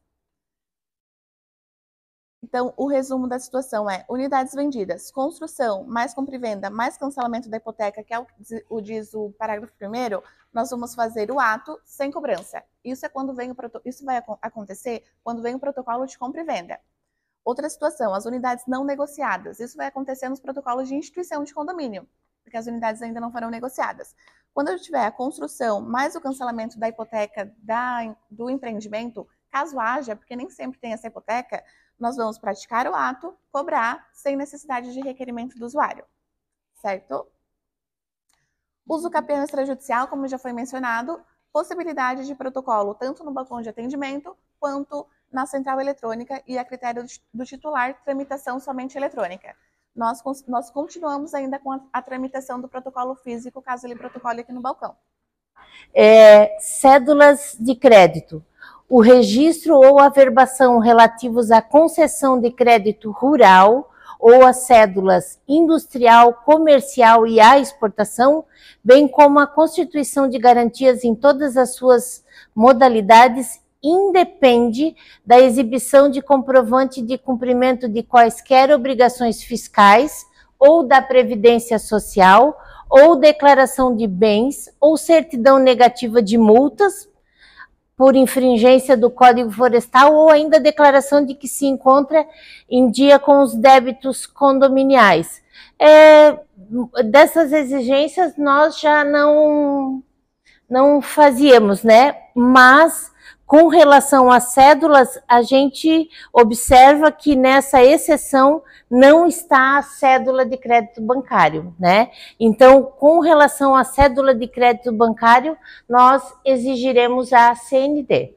Então, o resumo da situação é: unidades vendidas, construção, mais compra e venda, mais cancelamento da hipoteca, que é o diz o parágrafo 1º, nós vamos fazer o ato sem cobrança. Isso vai acontecer quando vem o protocolo de compra e venda. Outra situação, as unidades não negociadas. Isso vai acontecer nos protocolos de instituição de condomínio, porque as unidades ainda não foram negociadas. Quando eu tiver a construção mais o cancelamento da hipoteca do empreendimento, caso haja, porque nem sempre tem essa hipoteca, nós vamos praticar o ato, cobrar, sem necessidade de requerimento do usuário, certo? Uso campeão extrajudicial, como já foi mencionado, possibilidade de protocolo tanto no balcão de atendimento quanto na central eletrônica e a critério do titular, tramitação somente eletrônica. Nós continuamos ainda com a tramitação do protocolo físico, caso ele protocole aqui no balcão. Cédulas de crédito. O registro ou a verbação relativos à concessão de crédito rural ou as cédulas industrial, comercial e à exportação, bem como a constituição de garantias em todas as suas modalidades, independe da exibição de comprovante de cumprimento de quaisquer obrigações fiscais ou da Previdência Social, ou declaração de bens, ou certidão negativa de multas, por infringência do Código Florestal, ou ainda declaração de que se encontra em dia com os débitos condominiais. Dessas exigências nós já não fazíamos, né? Mas com relação às cédulas, a gente observa que nessa exceção não está a cédula de crédito bancário, né? Então, com relação à cédula de crédito bancário, nós exigiremos a CND.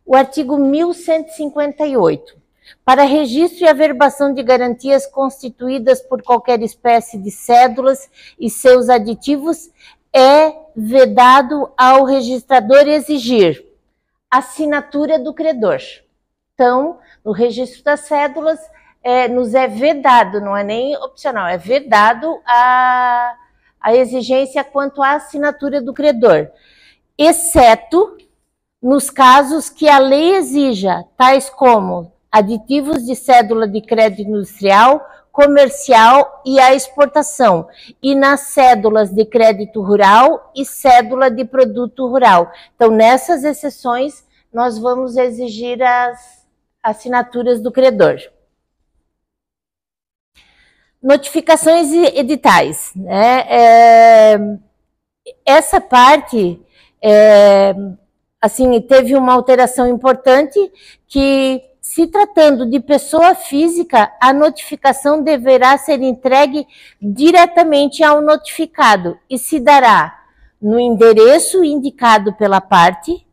O artigo 1158. Para registro e averbação de garantias constituídas por qualquer espécie de cédulas e seus aditivos, é vedado ao registrador exigir assinatura do credor. Então, no registro das cédulas, nos é vedado, não é nem opcional, é vedado a exigência quanto à assinatura do credor, exceto nos casos que a lei exija, tais como aditivos de cédula de crédito industrial, comercial e a exportação, e nas cédulas de crédito rural e cédula de produto rural. Então, nessas exceções, nós vamos exigir as assinaturas do credor. Notificações editais, né? Essa parte, assim, teve uma alteração importante que, se tratando de pessoa física, a notificação deverá ser entregue diretamente ao notificado e se dará no endereço indicado pela parte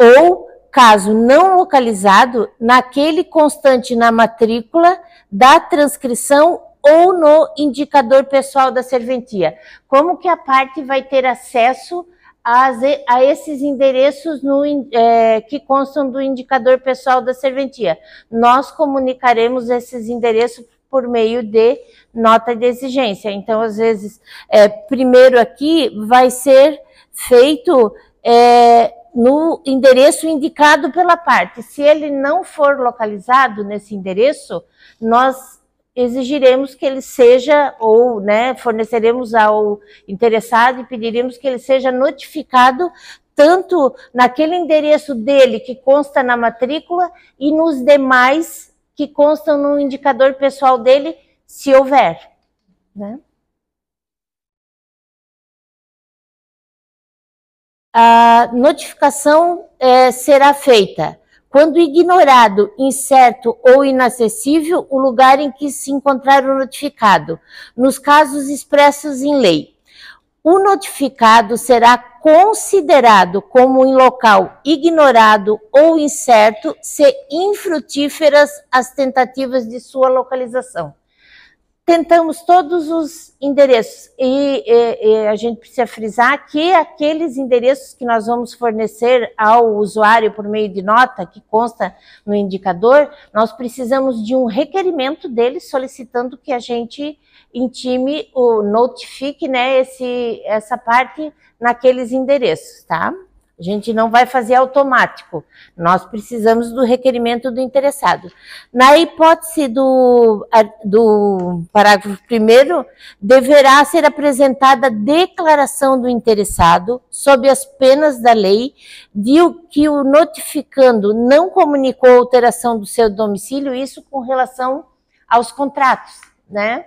ou, caso não localizado, naquele constante na matrícula da transcrição ou no indicador pessoal da serventia. Como que a parte vai ter acesso a esses endereços que constam do indicador pessoal da serventia? Nós comunicaremos esses endereços por meio de nota de exigência. Então, às vezes, primeiro aqui vai ser feito no endereço indicado pela parte. Se ele não for localizado nesse endereço, nós exigiremos que ele seja, ou, né, forneceremos ao interessado e pediremos que ele seja notificado tanto naquele endereço dele que consta na matrícula e nos demais que constam no indicador pessoal dele, se houver, né? A notificação será feita quando ignorado, incerto ou inacessível o lugar em que se encontrar o notificado, nos casos expressos em lei. O notificado será considerado como em local ignorado ou incerto se infrutíferas as tentativas de sua localização. tentamos todos os endereços e a gente precisa frisar que aqueles endereços que nós vamos fornecer ao usuário por meio de nota, que consta no indicador, nós precisamos de um requerimento dele solicitando que a gente intime ou notifique, né, essa parte naqueles endereços, tá? A gente não vai fazer automático, nós precisamos do requerimento do interessado. Na hipótese do parágrafo 1º, deverá ser apresentada declaração do interessado, sob as penas da lei, de que o notificando não comunicou alteração do seu domicílio, isso com relação aos contratos, né?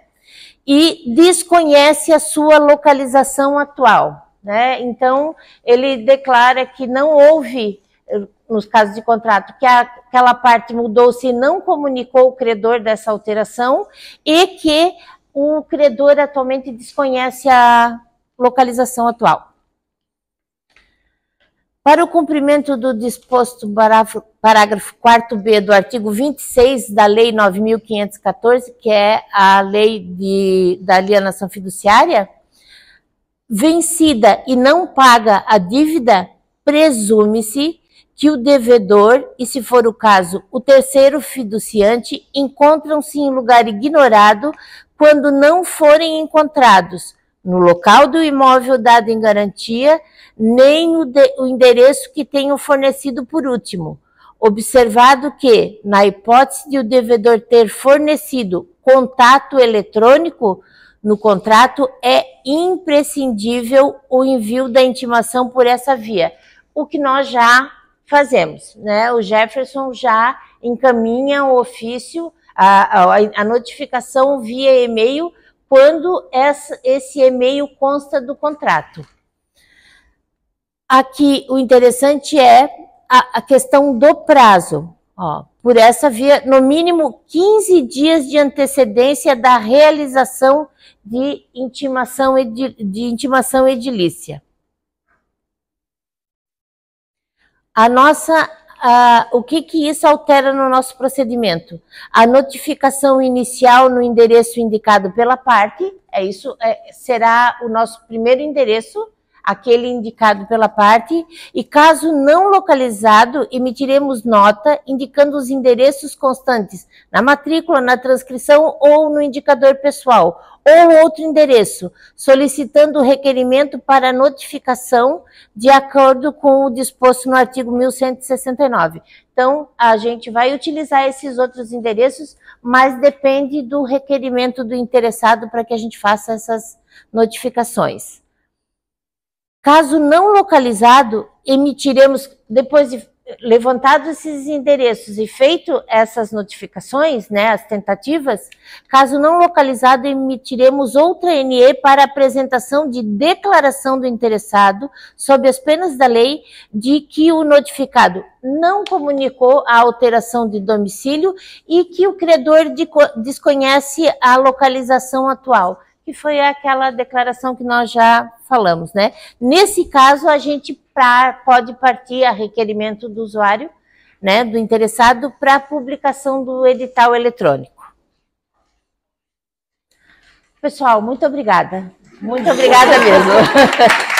E desconhece a sua localização atual. Né? Então, ele declara que não houve, nos casos de contrato, que aquela parte mudou-se e não comunicou o credor dessa alteração e que o credor atualmente desconhece a localização atual. Para o cumprimento do disposto parágrafo 4º do artigo 26 da Lei 9.514, que é a lei da alienação fiduciária, vencida e não paga a dívida, presume-se que o devedor, e se for o caso, o terceiro fiduciante, encontram-se em lugar ignorado quando não forem encontrados no local do imóvel dado em garantia, nem o endereço que tenham fornecido por último. Observado que, na hipótese de o devedor ter fornecido contato eletrônico, no contrato é imprescindível o envio da intimação por essa via, o que nós já fazemos, né? O Jefferson já encaminha o ofício, a notificação via e-mail, quando esse e-mail consta do contrato. Aqui o interessante é a questão do prazo. Ó, por essa via, no mínimo 15 dias de antecedência da realização de intimação edilícia. O que isso altera no nosso procedimento? A notificação inicial no endereço indicado pela parte, será o nosso primeiro endereço, aquele indicado pela parte, e caso não localizado, emitiremos nota indicando os endereços constantes na matrícula, na transcrição ou no indicador pessoal, ou outro endereço, solicitando o requerimento para notificação de acordo com o disposto no artigo 1169. Então, a gente vai utilizar esses outros endereços, mas depende do requerimento do interessado para que a gente faça essas notificações. Caso não localizado, emitiremos, depois de levantados esses endereços e feito essas notificações, né, as tentativas, caso não localizado, emitiremos outra NE para apresentação de declaração do interessado, sob as penas da lei, de que o notificado não comunicou a alteração de domicílio e que o credor desconhece a localização atual, que foi aquela declaração que nós já falamos, né? Nesse caso, a gente pode partir a requerimento do usuário, né, do interessado, para a publicação do edital eletrônico. Pessoal, muito obrigada. Muito obrigada mesmo.